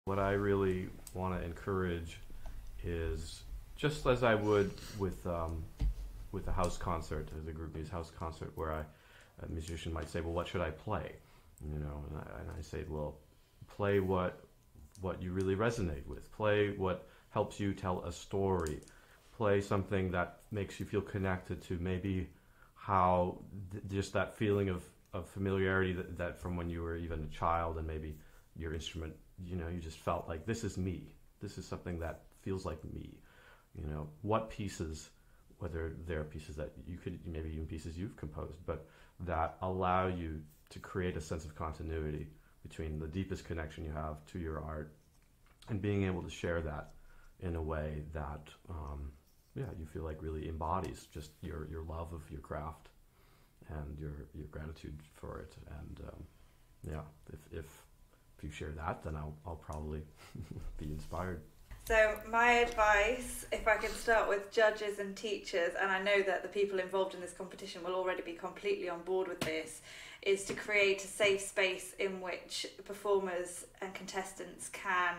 What I really want to encourage is, just as I would with a house concert, as a group music house concert, where a musician might say, "Well, what should I play?" You know, and I say, "Well, play what you really resonate with. Play what helps you tell a story. Play something that makes you feel connected to maybe how just that feeling of familiarity that from when you were even a child, and maybe your instrument, you know, you just felt like, this is me. This is something that feels like me." You know, what pieces, whether they're pieces that you could, maybe even pieces you've composed, but that allow you to create a sense of continuity between the deepest connection you have to your art and being able to share that in a way that, you feel like really embodies just your love of your craft and your gratitude for it. And if you share that, then I'll probably be inspired. So my advice, if I can start with judges and teachers, and I know that the people involved in this competition will already be completely on board with this, is to create a safe space in which performers and contestants can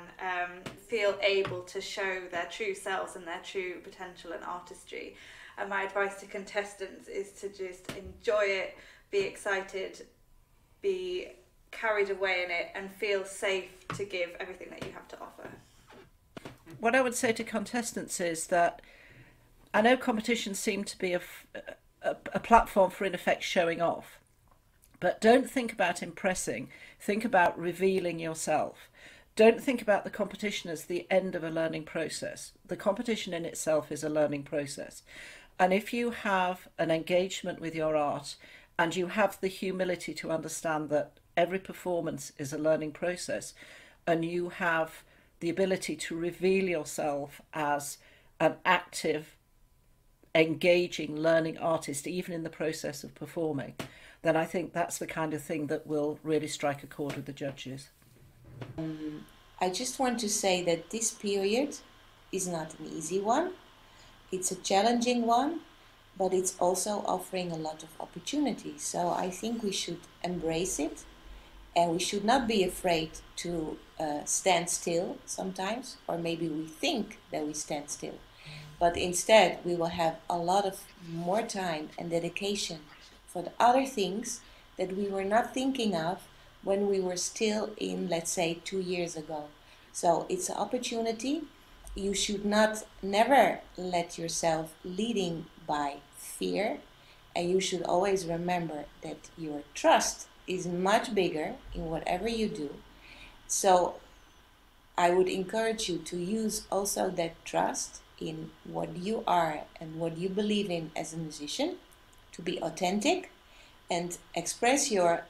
feel able to show their true selves and their true potential and artistry. And my advice to contestants is to just enjoy it, be excited, be carried away in it, and feel safe to give everything that you have to offer. What I would say to contestants is that I know competitions seem to be a platform for, in effect, showing off. But don't think about impressing. Think about revealing yourself. Don't think about the competition as the end of a learning process. The competition in itself is a learning process. And if you have an engagement with your art and you have the humility to understand that every performance is a learning process, and you have the ability to reveal yourself as an active, engaging, learning artist, even in the process of performing, then I think that's the kind of thing that will really strike a chord with the judges. I just want to say that this period is not an easy one. It's a challenging one, but it's also offering a lot of opportunities. So I think we should embrace it, and we should not be afraid to stand still sometimes, or maybe we think that we stand still. But instead, we will have a lot of more time and dedication for the other things that we were not thinking of when we were still in, let's say, 2 years ago. So it's an opportunity. You should never let yourself leading by fear, and you should always remember that your trust is much bigger in whatever you do. So I would encourage you to use also that trust in what you are and what you believe in as a musician, to be authentic and express your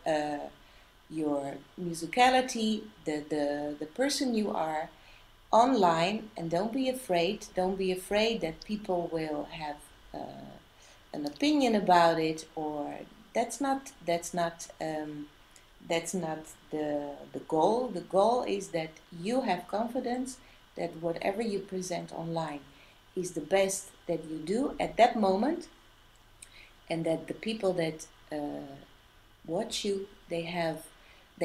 musicality, the person you are online, and don't be afraid. Don't be afraid that people will have an opinion about it, or that's not the goal. The goal is that you have confidence that whatever you present online is the best that you do at that moment, and that the people that watch you, they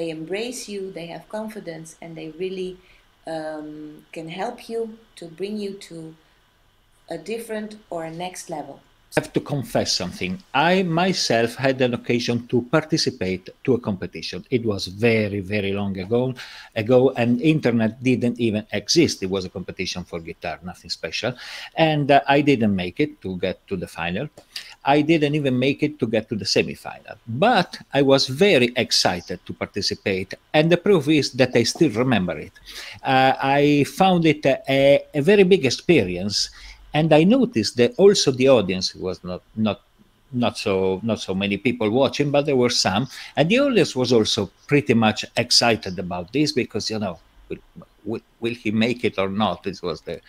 embrace you, they have confidence, and they really can help you to bring you to a different or a next level. I have to confess something. I myself had an occasion to participate to a competition. It was very, very long ago, and internet didn't even exist. It was a competition for guitar, nothing special. And I didn't make it to get to the final. I didn't even make it to get to the semi-final. But I was very excited to participate. And the proof is that I still remember it. I found it a very big experience. And I noticed that also the audience was not so many people watching, but there were some. And the audience was also pretty much excited about this because, you know, will he make it or not? This was the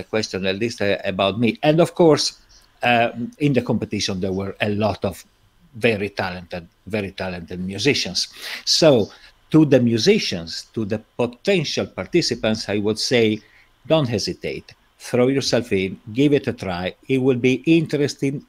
question, at least about me. And of course, in the competition, there were a lot of very talented musicians. So to the musicians, to the potential participants, I would say, don't hesitate. Throw yourself in, give it a try. It will be interesting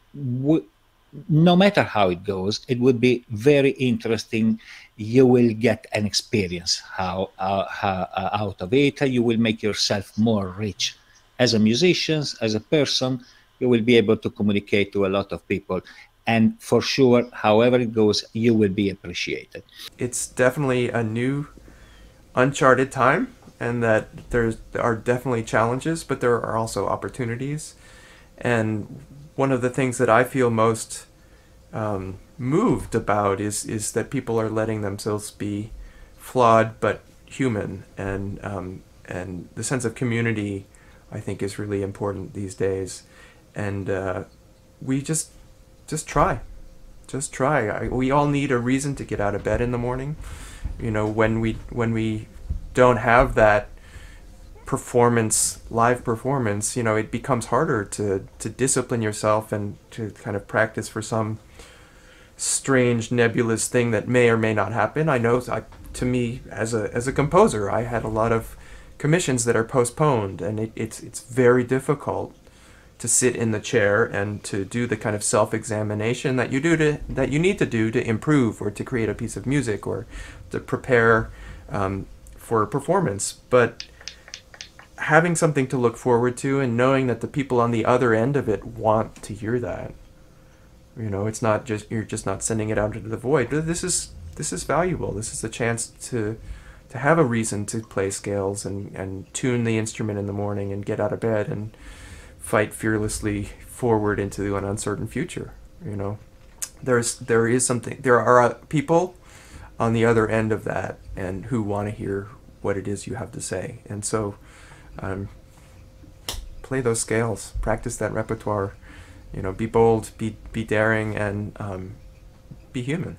no matter how it goes, it would be very interesting. You will get an experience out of it. You will make yourself more rich as a musician, as a person. You will be able to communicate to a lot of people, and for sure, however it goes, you will be appreciated. It's definitely a new, uncharted time, and that there are definitely challenges, but there are also opportunities. And one of the things that I feel most moved about is that people are letting themselves be flawed but human, and the sense of community, I think, is really important these days. And we just try, we all need a reason to get out of bed in the morning. You know, when we don't have that live performance, you know, it becomes harder to discipline yourself and to kind of practice for some strange nebulous thing that may or may not happen. I know, to me, as a composer, I had a lot of commissions that are postponed, and it's very difficult to sit in the chair and to do the kind of self-examination that you need to do to improve or to create a piece of music or to prepare for a performance. But having something to look forward to and knowing that the people on the other end of it want to hear that, you know, it's not just, you're just not sending it out into the void. This is valuable. This is a chance to have a reason to play scales and tune the instrument in the morning and get out of bed and fight fearlessly forward into an uncertain future. You know, there are people on the other end of that, and who want to hear what it is you have to say. And so play those scales, practice that repertoire, you know, be bold, be daring, and be human.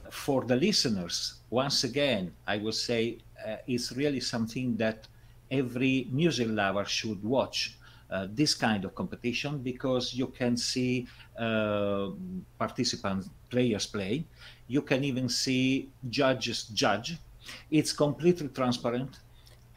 For the listeners, once again, I would say it's really something that every music lover should watch. This kind of competition, because you can see participants, players play. You can even see judges judge. It's completely transparent,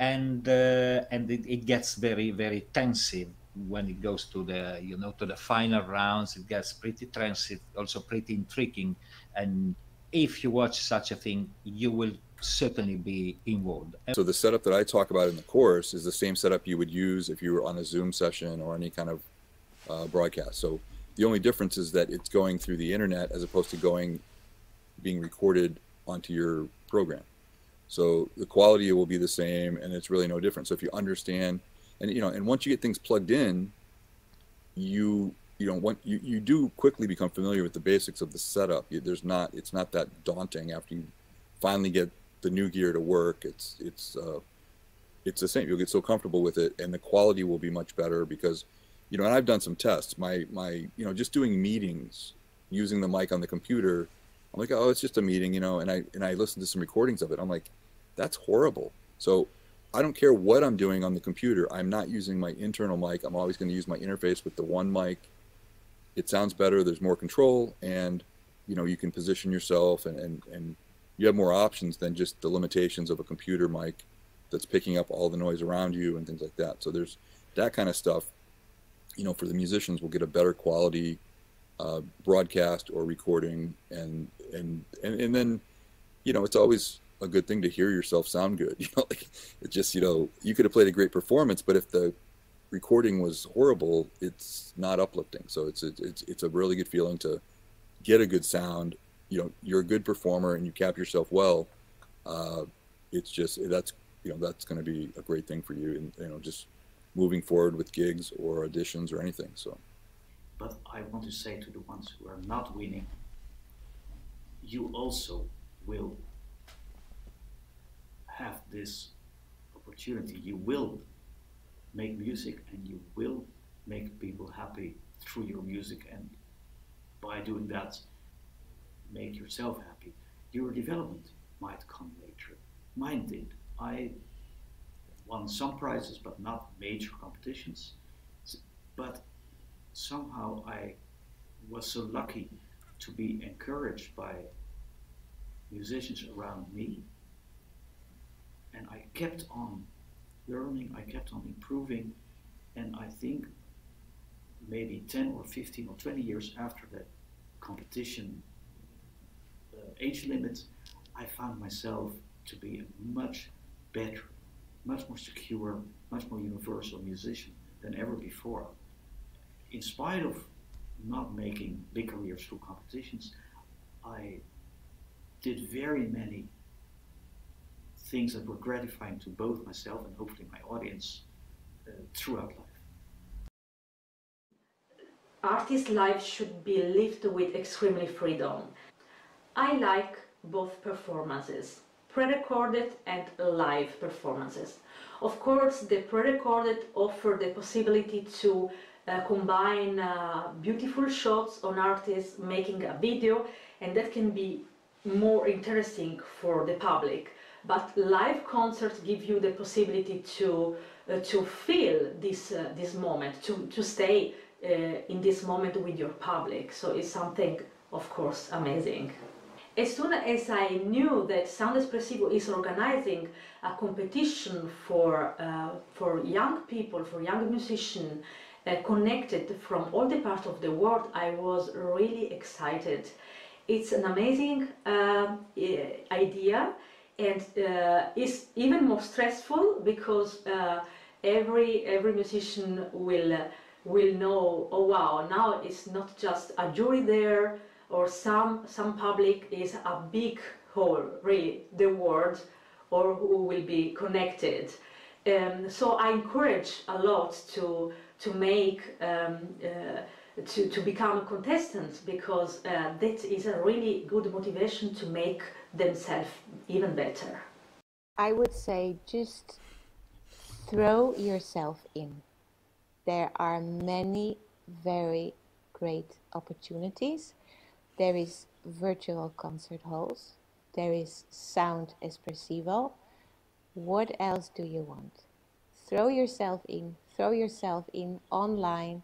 and it gets very, very tensive when it goes to the to the final rounds. It gets pretty tensive, also pretty intriguing. And if you watch such a thing, you will certainly be involved. So the setup that I talk about in the course is the same setup you would use if you were on a Zoom session or any kind of broadcast. So the only difference is that it's going through the internet as opposed to being recorded onto your program. So the quality will be the same, and it's really no different. So if you understand, and once you get things plugged in, you do quickly become familiar with the basics of the setup. It's not that daunting after you finally get the new gear to work. It's the same. You'll get so comfortable with it, and the quality will be much better because, and I've done some tests. My just doing meetings using the mic on the computer, I'm like, oh, it's just a meeting, and I listened to some recordings of it. I'm like, that's horrible. So I don't care what I'm doing on the computer. I'm not using my internal mic. I'm always going to use my interface with the one mic. It sounds better. There's more control, and you can position yourself, and you have more options than just the limitations of a computer mic that's picking up all the noise around you and things like that. So there's that kind of stuff. For the musicians, we'll get a better quality broadcast or recording, and then it's always a good thing to hear yourself sound good. It's just you could have played a great performance, but if the recording was horrible, it's not uplifting. So it's a really good feeling to get a good sound. You're a good performer and you cap yourself well. It's just that's going to be a great thing for you, and just moving forward with gigs or auditions or anything. So, but I want to say to the ones who are not winning, you also will have this opportunity. You will make music, and you will make people happy through your music, and by doing that, make yourself happy. Your development might come later. Mine did. I won some prizes, but not major competitions. But somehow I was so lucky to be encouraged by musicians around me, and I kept on learning, I kept on improving, and I think maybe 10 or 15 or 20 years after that competition age limit, I found myself to be a much better, much more secure, much more universal musician than ever before. In spite of not making big careers through competitions, I did very many things that were gratifying to both myself and hopefully my audience throughout life. Artist life should be lived with extremely freedom. I like both performances, pre-recorded and live performances. Of course, the pre-recorded offer the possibility to combine beautiful shots on artists making a video, and that can be more interesting for the public. But live concerts give you the possibility to feel this moment, to stay in this moment with your public. So it's something, of course, amazing. As soon as I knew that Sound Espressivo is organizing a competition for young people, for young musicians connected from all the parts of the world, I was really excited. It's an amazing idea, and it's even more stressful because every musician will know, oh wow, now it's not just a jury there, or some public, is a big whole, really, the world, or who will be connected. So I encourage a lot to make to become contestants, because that is a really good motivation to make themselves even better. I would say just throw yourself in. There are many very great opportunities. There is virtual concert halls. There is Sound Espressivo. What else do you want? Throw yourself in. Throw yourself in online.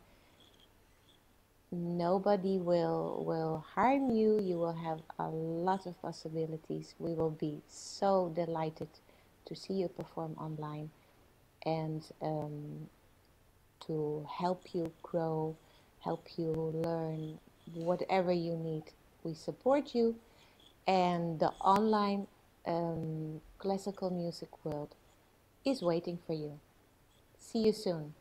Nobody will harm you. You will have a lot of possibilities. We will be so delighted to see you perform online, and to help you grow, help you learn whatever you need. We support you, and the online classical music world is waiting for you. See you soon.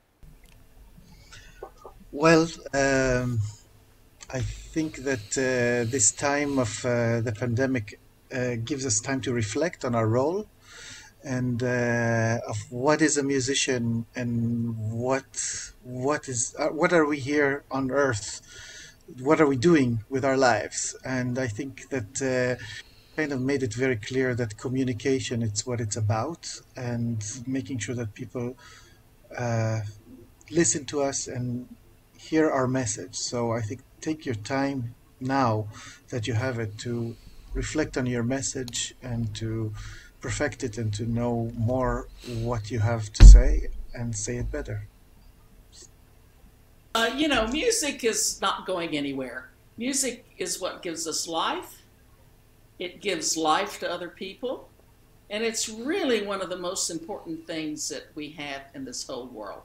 Well, I think that this time of the pandemic gives us time to reflect on our role, and of what is a musician, and what are we here on earth, what are we doing with our lives. And I think that kind of made it very clear that communication, it's what it's about, and making sure that people listen to us and hear our message. So I think take your time now that you have it to reflect on your message and to perfect it, and to know more what you have to say and say it better. Music is not going anywhere. Music is what gives us life. It gives life to other people. And it's really one of the most important things that we have in this whole world.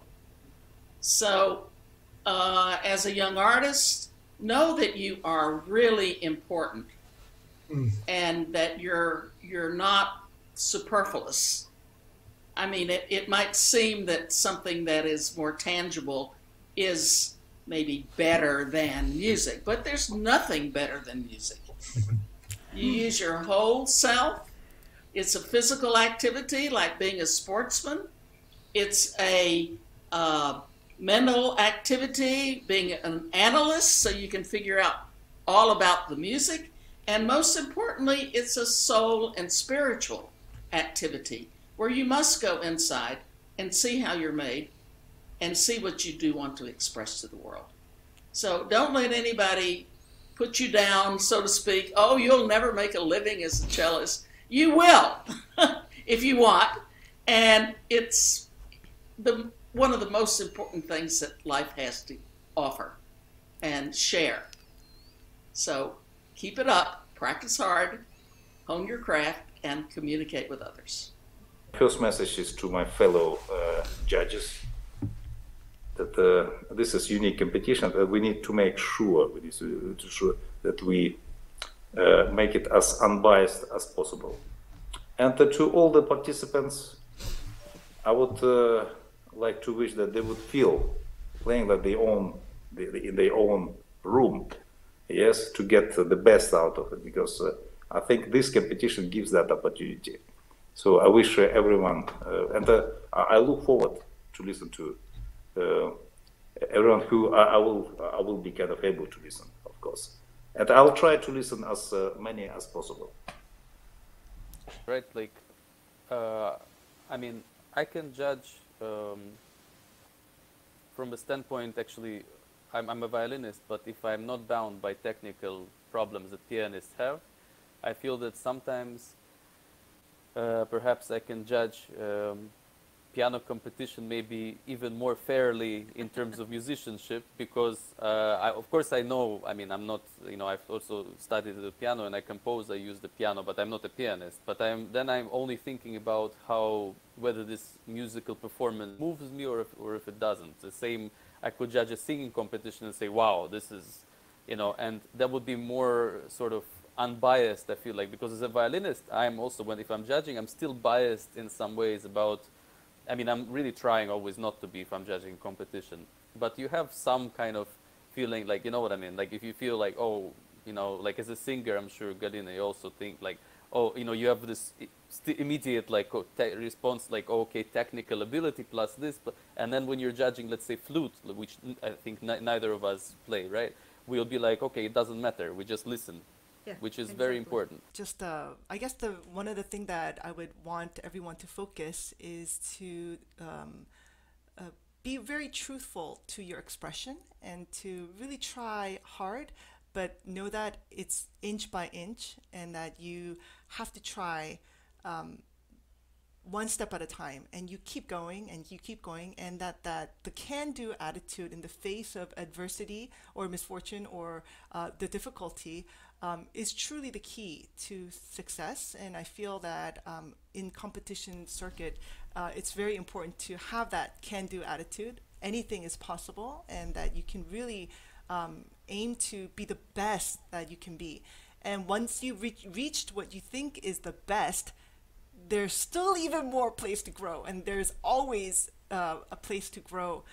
So, as a young artist, know that you are really important, and that you're not superfluous. I mean, it might seem that something that is more tangible is maybe better than music, but there's nothing better than music. You use your whole self. It's a physical activity like being a sportsman. It's a mental activity, being an analyst, so you can figure out all about the music. And most importantly, it's a soul and spiritual activity where you must go inside and see how you're made and see what you do want to express to the world. So don't let anybody put you down, so to speak. Oh, you'll never make a living as a cellist. You will, if you want. And it's one of the most important things that life has to offer and share. So keep it up, practice hard, hone your craft, and communicate with others. First message is to my fellow judges. that this is unique competition, that we need to make sure, that we make it as unbiased as possible. And to all the participants, I would like to wish that they would feel playing that in their own room, yes, to get the best out of it, because I think this competition gives that opportunity. So I wish everyone, and I look forward to listen to everyone who I will be kind of able to listen, of course, and I'll try to listen as many as possible. Right, like, I mean, I can judge from a standpoint, actually, I'm a violinist, but if I'm not bound by technical problems that pianists have, I feel that sometimes perhaps I can judge piano competition maybe even more fairly in terms of musicianship, because of course I know, I mean, I'm not, I've also studied the piano and I compose, I use the piano, but I'm not a pianist. But then I'm only thinking about whether this musical performance moves me or if it doesn't. The same, I could judge a singing competition and say, wow, this is, and that would be more sort of unbiased, I feel like, because as a violinist, I'm also, if I'm judging, I'm still biased in some ways about, I mean, I'm really trying always not to be if I'm judging competition, but you have some kind of feeling, like, you know what I mean? Like, if you feel like, oh, like as a singer, I'm sure, Galina, you also think like, oh, you have this immediate like response, like, oh, okay, technical ability plus this, and then when you're judging, let's say flute, which I think neither of us play, right? We'll be like, okay, it doesn't matter, we just listen. Yeah, which is very important. Just, I guess one of the things that I would want everyone to focus is to be very truthful to your expression and to really try hard, but know that it's inch by inch and that you have to try one step at a time, and you keep going and you keep going, and that the can-do attitude in the face of adversity or misfortune or the difficulty is truly the key to success. And I feel that in competition circuit, it's very important to have that can-do attitude. Anything is possible, and that you can really aim to be the best that you can be. And once you reached what you think is the best, there's still even more place to grow, and there's always a place to grow.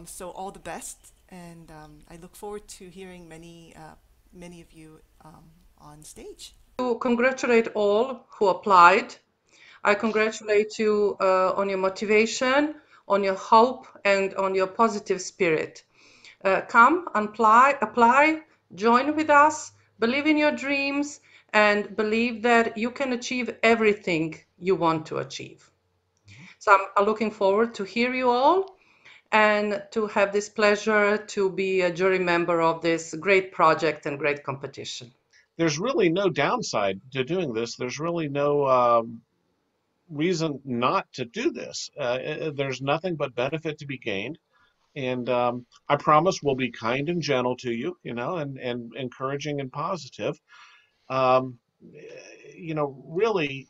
So all the best, and I look forward to hearing many of you on stage. To congratulate all who applied. I congratulate you on your motivation, on your hope, and on your positive spirit. Come and apply, join with us, believe in your dreams, and believe that you can achieve everything you want to achieve. So I'm looking forward to hear you all and to have this pleasure to be a jury member of this great project and great competition. There's really no downside to doing this. There's really no reason not to do this. There's nothing but benefit to be gained. And I promise we'll be kind and gentle to you, and encouraging and positive. Really,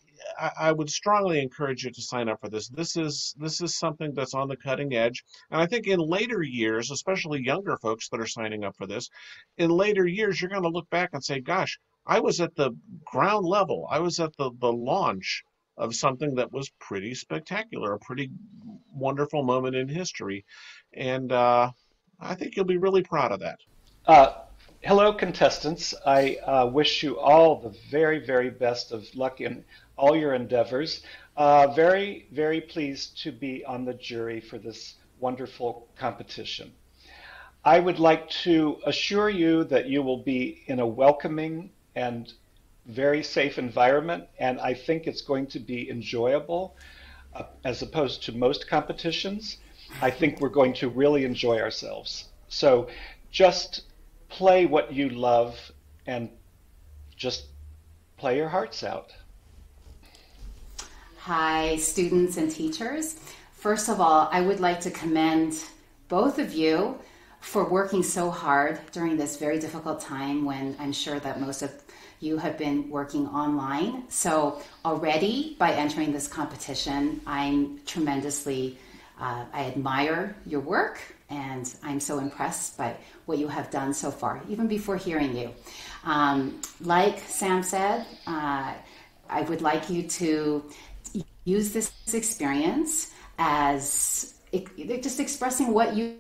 I would strongly encourage you to sign up for this. This is something that's on the cutting edge. And I think in later years, especially younger folks that are signing up for this, in later years, you're going to look back and say, gosh, I was at the ground level. I was at the launch of something that was pretty spectacular, a pretty wonderful moment in history. And I think you'll be really proud of that. Hello, contestants. I wish you all the very, very best of luck in all your endeavors. Very, very pleased to be on the jury for this wonderful competition. I would like to assure you that you will be in a welcoming and very safe environment, and I think it's going to be enjoyable as opposed to most competitions. I think we're going to really enjoy ourselves. So just play what you love and just play your hearts out. Hi, students and teachers. First of all, I would like to commend both of you for working so hard during this very difficult time when I'm sure that most of you have been working online. So already by entering this competition, I'm tremendously I admire your work, and I'm so impressed by what you have done so far, even before hearing you. Like Sam said, I would like you to use this experience as just expressing what you've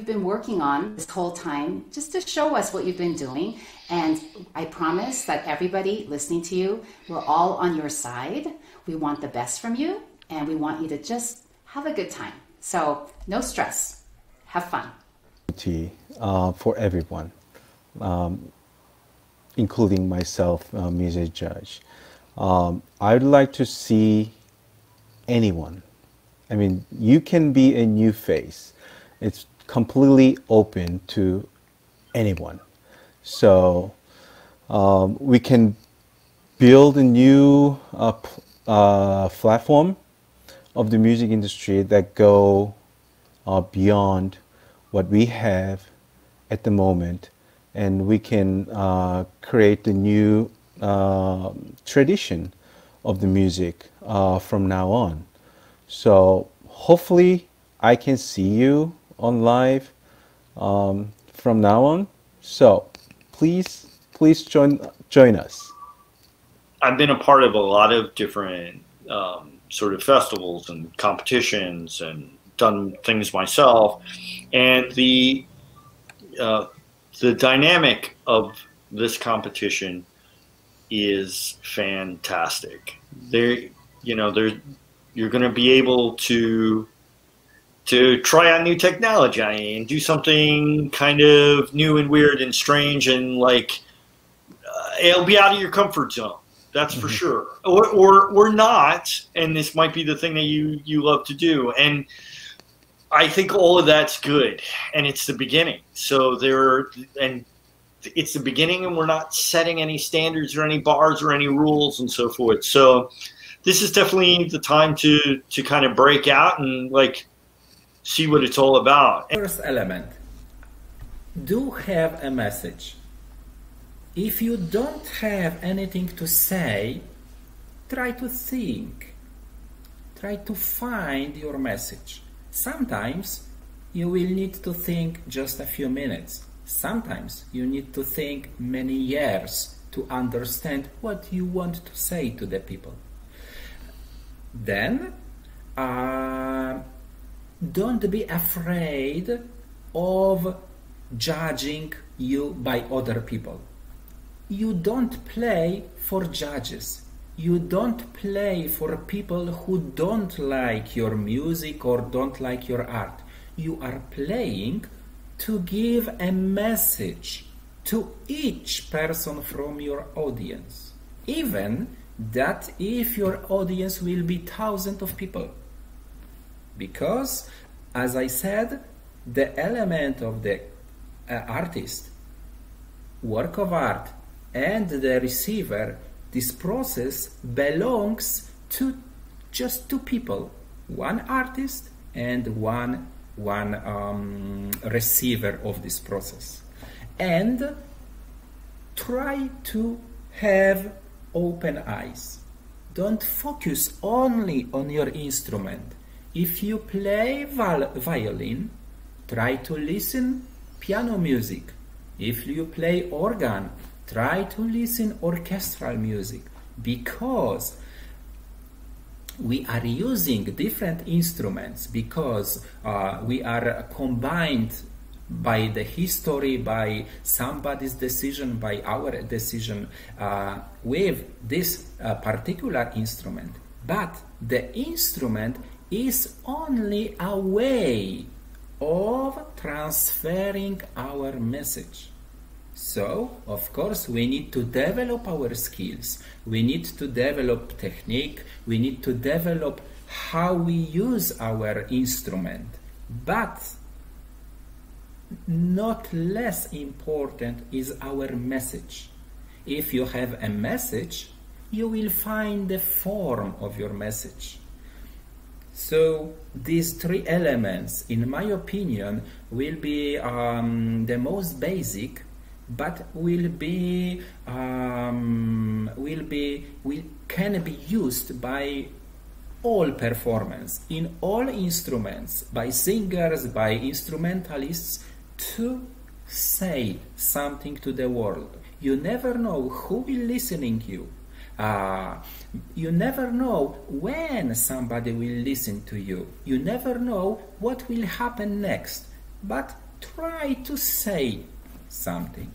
been working on this whole time, just to show us what you've been doing. And I promise that everybody listening to you, we're all on your side. We want the best from you, and we want you to just have a good time. So no stress, have fun. For everyone, including myself, music judge. I'd like to see anyone. I mean, you can be a new face. It's completely open to anyone. So we can build a new platform of the music industry that go beyond what we have at the moment, and we can create a new tradition of the music from now on. So hopefully I can see you on live from now on. So please join us. I've been a part of a lot of different sort of festivals and competitions and done things myself, and the dynamic of this competition is fantastic. You're going to be able to try out new technology and do something kind of new and weird and strange, and like it'll be out of your comfort zone. That's for sure. Or not, and this might be the thing that you love to do. And I think all of that's good, and it's the beginning. So it's the beginning, and we're not setting any standards or any bars or any rules and so forth. So this is definitely the time to kind of break out and like see what it's all about. First element, do have a message. If you don't have anything to say, try to think. Try to find your message. Sometimes you will need to think just a few minutes. Sometimes you need to think many years to understand what you want to say to the people. Then, don't be afraid of judging you by other people. You don't play for judges. You don't play for people who don't like your music or don't like your art. You are playing to give a message to each person from your audience. Even that if your audience will be thousands of people. Because, as I said, the element of the artist, work of art, and the receiver, this process belongs to just two people, one artist and one receiver of this process. And try to have open eyes. Don't focus only on your instrument. If you play violin, try to listen piano music. If you play organ, try to listen orchestral music, because we are using different instruments, because we are combined by the history, by somebody's decision, by our decision with this particular instrument. But the instrument is only a way of transferring our message. So, of course, we need to develop our skills. We need to develop technique. We need to develop how we use our instrument. But not less important is our message. If you have a message, you will find the form of your message. So these three elements, in my opinion, will be the most basic, but can be used by all performance, in all instruments, by singers, by instrumentalists, to say something to the world. You never know who will listening to you. You never know when somebody will listen to you. You never know what will happen next. But try to say something.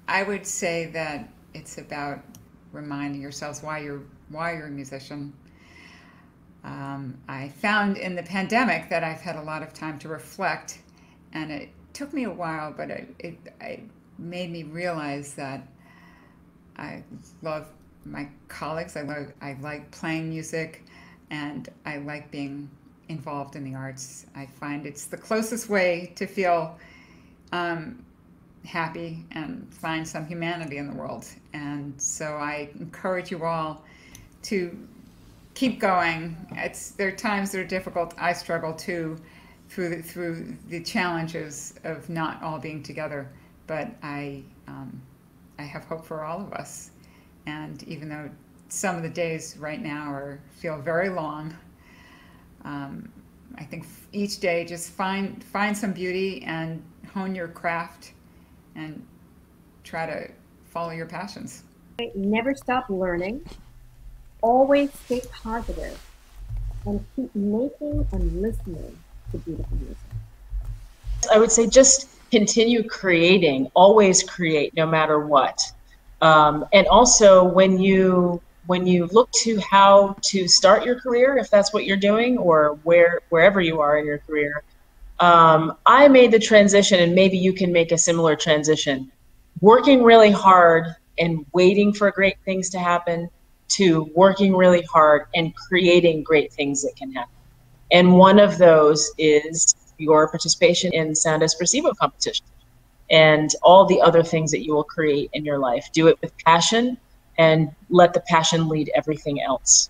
I would say that it's about reminding yourselves why you're a musician. I found in the pandemic that I've had a lot of time to reflect, and it took me a while, but it made me realize that I love my colleagues. I like playing music, and I like being involved in the arts. I find it's the closest way to feel happy and find some humanity in the world. And so I encourage you all to keep going. There are times that are difficult. I struggle too through the challenges of not all being together. But I have hope for all of us. And even though some of the days right now feel very long, I think each day just find some beauty and hone your craft and try to follow your passions. Never stop learning. Always stay positive and keep making and listening to beautiful music. I would say just continue creating, always create no matter what. And also when you look to how to start your career, if that's what you're doing, or wherever you are in your career, I made the transition, and maybe you can make a similar transition. Working really hard and waiting for great things to happen, to working really hard and creating great things that can happen. And one of those is your participation in Sound Espressivo competition and all the other things that you will create in your life. Do it with passion and let the passion lead everything else.